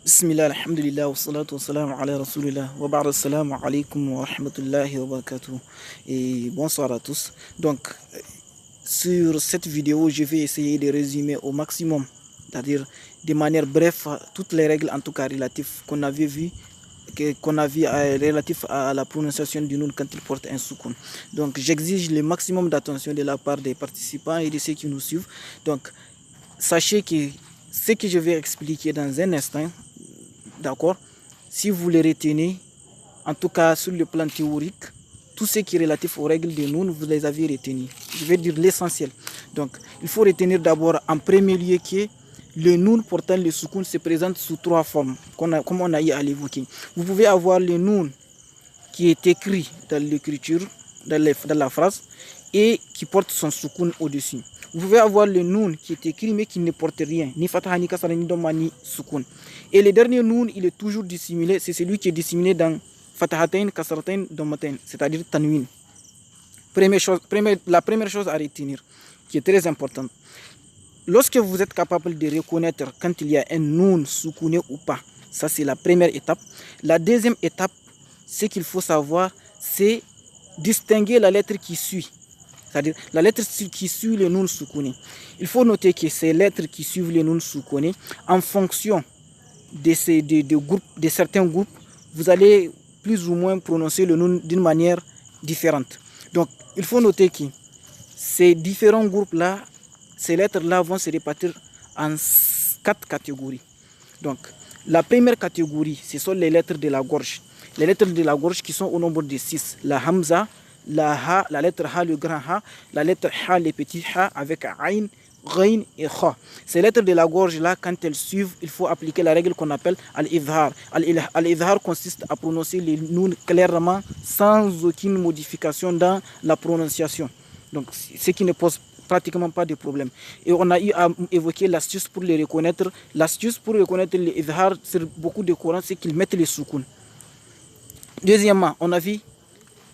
Bismillah, alhamdulillah, wa salatu wa salam ala rasulillah, wa ba'da assalamu alaikum wa rahmatullahi wa barakatuh. Et bonsoir à tous. Donc, sur cette vidéo, je vais essayer de résumer au maximum, c'est-à-dire de manière brève, toutes les règles, en tout cas relatives qu'on avait vues, relatif à la prononciation du nom quand il porte un soukoun. Donc, j'exige le maximum d'attention de la part des participants et de ceux qui nous suivent. Donc, sachez que ce que je vais expliquer dans un instant, d'accord, si vous les retenez, en tout cas sur le plan théorique, tout ce qui est relatif aux règles de Noun, vous les avez retenues. Je vais dire l'essentiel. Donc, il faut retenir d'abord en premier lieu que le Noun portant le soukoun se présente sous trois formes, comme on a eu à l'évoquer. Vous pouvez avoir le Noun qui est écrit dans l'écriture, dans la phrase, et qui porte son soukoun au-dessus. Vous pouvez avoir le Noun qui est écrit mais qui ne porte rien, ni Fataha, ni Kasra, ni Dhamma, ni Soukoun. Et le dernier Noun, il est toujours dissimulé, c'est celui qui est dissimulé dans Fatahatain, Kasratain, Dhammatain, c'est-à-dire Tanwin. La première chose à retenir, qui est très importante, lorsque vous êtes capable de reconnaître quand il y a un Noun soukouné ou pas, ça c'est la première étape. La deuxième étape, ce qu'il faut savoir, c'est distinguer la lettre qui suit. C'est-à-dire la lettre qui suit le Noun soukouné. Il faut noter que ces lettres qui suivent le Noun soukouné, en fonction de certains groupes, vous allez plus ou moins prononcer le Noun d'une manière différente. Donc, il faut noter que ces différents groupes-là, ces lettres-là vont se répartir en 4 catégories. Donc, la première catégorie, ce sont les lettres de la gorge. Les lettres de la gorge qui sont au nombre de 6. La Hamza, la Ha, la lettre Ha, le grand Ha, la lettre Ha, le petit Ha, avec Aïn, Ghain et Kha. Ces lettres de la gorge-là, quand elles suivent, il faut appliquer la règle qu'on appelle Al-Idhar. Al-Idhar consiste à prononcer les Noun clairement, sans aucune modification dans la prononciation. Donc, ce qui ne pose pratiquement pas de problème. Et on a eu à évoquer l'astuce pour les reconnaître. L'astuce pour reconnaître les Idhar sur beaucoup de Corans, c'est qu'ils mettent les soukoun. Deuxièmement, on a vu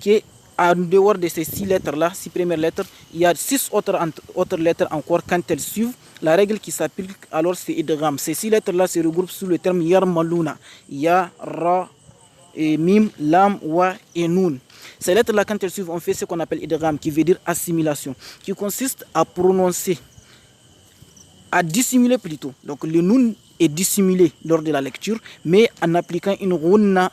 que en dehors de ces 6 lettres-là, 6 premières lettres, il y a 6 autres lettres encore quand elles suivent. La règle qui s'applique alors c'est idgham. Ces 6 lettres-là se regroupent sous le terme yarmaluna. Ya, ra, et mim, lam, wa et nun. Ces lettres-là, quand elles suivent, on fait ce qu'on appelle idgham, qui veut dire assimilation, qui consiste à prononcer, à dissimuler plutôt. Donc le nun est dissimulé lors de la lecture, mais en appliquant une ghunna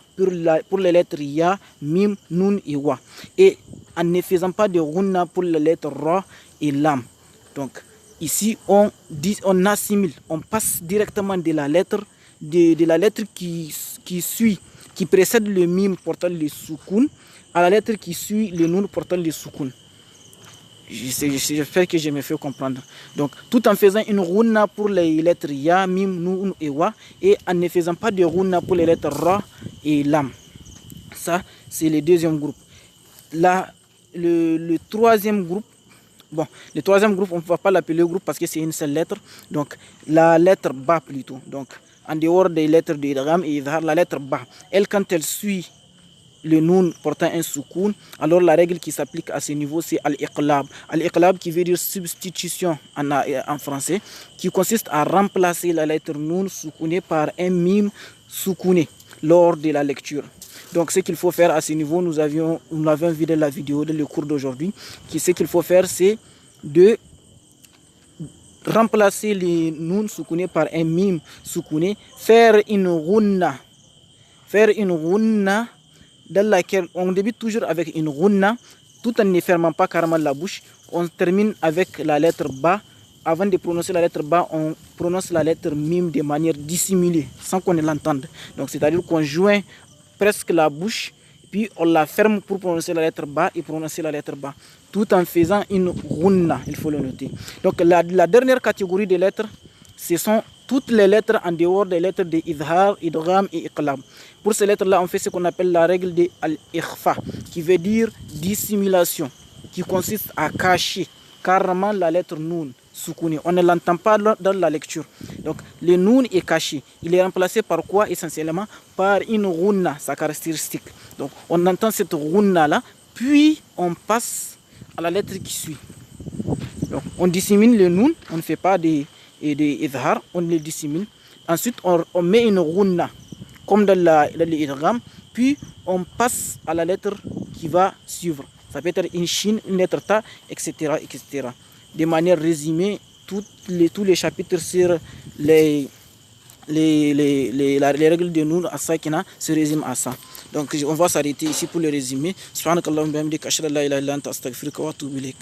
pour les lettres ya, mim, nun et wa, et en ne faisant pas de ghunna pour les lettres ra et lam. Donc ici on assimile, on passe directement de la lettre qui suit, qui précède le mim portant le soukoun, à la lettre qui suit le nun portant le soukoun. J'espère que je me fais comprendre. Donc, tout en faisant une rouna pour les lettres ya, mim, nun et wa, et en ne faisant pas de rouna pour les lettres ra et lam. Ça, c'est le deuxième groupe. Là, le troisième groupe, on ne va pas l'appeler groupe parce que c'est une seule lettre. Donc, la lettre ba plutôt. Donc, en dehors des lettres de idgham et idhar, la lettre ba, elle, quand elle suit le noun portant un soukoun, alors la règle qui s'applique à ce niveau, c'est al-iqlab. Al-iqlab qui veut dire substitution en français, qui consiste à remplacer la lettre noun soukounée par un mim soukouné lors de la lecture. Donc ce qu'il faut faire à ce niveau, nous l'avons vu dans la vidéo, dans le cours d'aujourd'hui, ce qu'il faut faire, c'est de remplacer les noun soukouné par un mim soukouné, faire une ghunna dans laquelle on débute toujours avec une ghunna, tout en ne fermant pas carrément la bouche. On termine avec la lettre ba. Avant de prononcer la lettre ba, on prononce la lettre mim de manière dissimulée, sans qu'on ne l'entende. Donc c'est-à-dire qu'on joint presque la bouche, puis on la ferme pour prononcer la lettre ba et prononcer la lettre ba, tout en faisant une ghunna, il faut le noter. Donc la dernière catégorie de lettres, ce sont toutes les lettres en dehors des lettres de idhar, idgham et iqlab. Pour ces lettres-là, on fait ce qu'on appelle la règle de al-ikhfa, qui veut dire dissimulation, qui consiste à cacher carrément la lettre noun soukouné. On ne l'entend pas dans la lecture. Donc le noun est caché. Il est remplacé par quoi essentiellement? Par une ghunna, sa caractéristique. Donc on entend cette ghunna-là, puis on passe à la lettre qui suit. Donc on dissimule le noun, on ne fait pas de idhar, on le dissimule. Ensuite, on met une rouna, comme dans l'idgham, puis on passe à la lettre qui va suivre. Ça peut être une chine, une lettre ta, etc., etc. De manière résumée, tous les chapitres sur les règles de Noun Asakina se résument à ça. Donc on va s'arrêter ici pour le résumé. Subhanakallahumma wa bihamdika ashhadu an la ilaha illa anta astaghfiruka wa atubu ilaik.